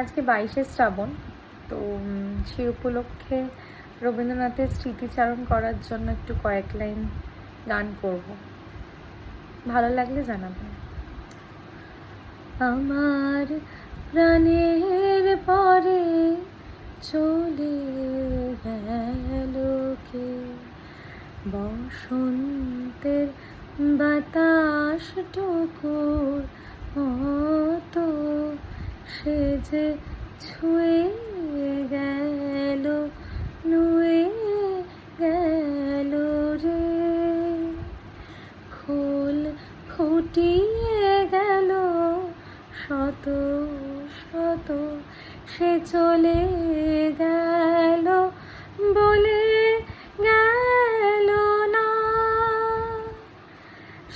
আজকে 22শে শ্রাবণ। তো সেই উপলক্ষে রবীন্দ্রনাথের স্মৃতিচারণ করার জন্য একটু কয়েক লাইন গান করব, ভালো লাগলে জানাবেন। আমার প্রাণের পরে চলে গেল কে, বসন্তের বাতাস টুকুর মতো সে যে ছুঁয়ে গেল, নুয়ে গেল রে। ফুল ফুটিয়ে গেল শত শত, সে চলে গেল বলে গেল না।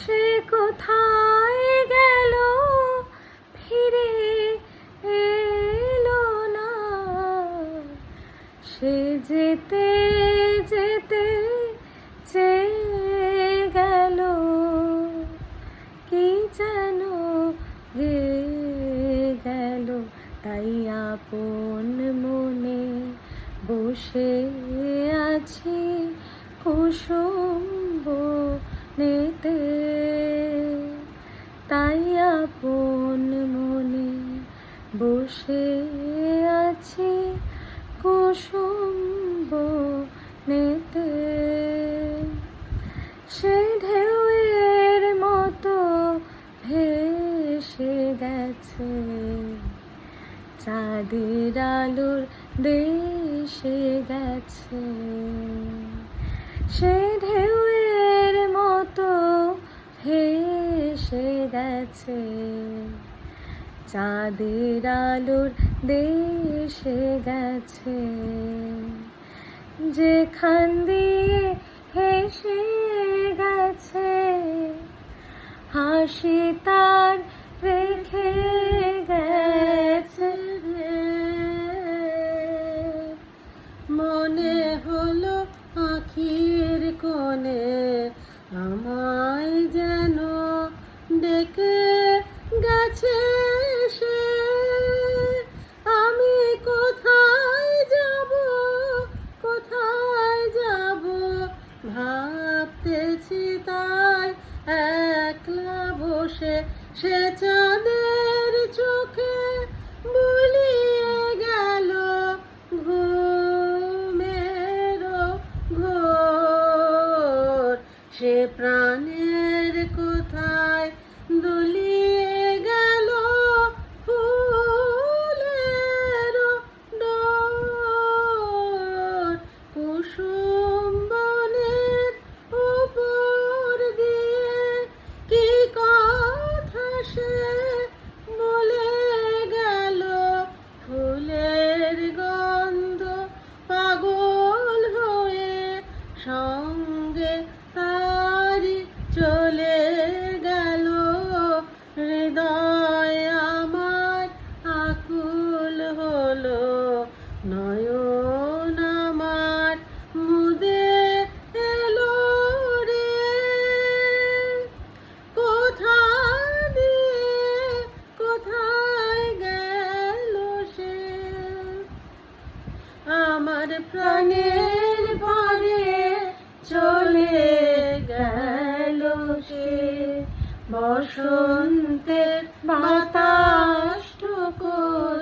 সে কোথায় গেল ফিরে এলো না। সে যেতে যেতে চেয়ে গেল কি যেন গেল। তাই আপন মনে বসে আছি কুসুম বনেতে, তাই আপন মনে বসে আছি কুসুম বনেতে। সে ঢেউয়ের মতো ভেসে গেছে চাঁদের আলোর দেশে গেছে। সে ঢেউয়ের মতো ভেসে গেছে চাঁদের আলোর দেশে গেছে। যেখান দিয়ে হেসে গেছে হাসি তার রেখে গেছে। মনে হলো আখির কোণে আমায় যেন ডেকে গেছে সে। আমি কোথায় যাব, কোথায় যাব ভাবতেছি তাই একলা বসে। সে চাঁদের চোখে বুলিয়ে গেল ঘুমের ঘোর। সে প্রাণের কোথায় দুলিয়ে গেল ফুলের ডোর। কুসুম বনের উপর দিয়ে কি কথা সে বলে গেল। ফুলের গন্ধ পাগল হয়ে সঙ্গে তারি চলে গেল। হৃদয় আমার আকুল হলো, নয়ন আমার মুদে এলো রে। কোথায় গেল সে, আমার প্রাণের পরে চলে গেল সে। বসন্তের বাতাস টুকুর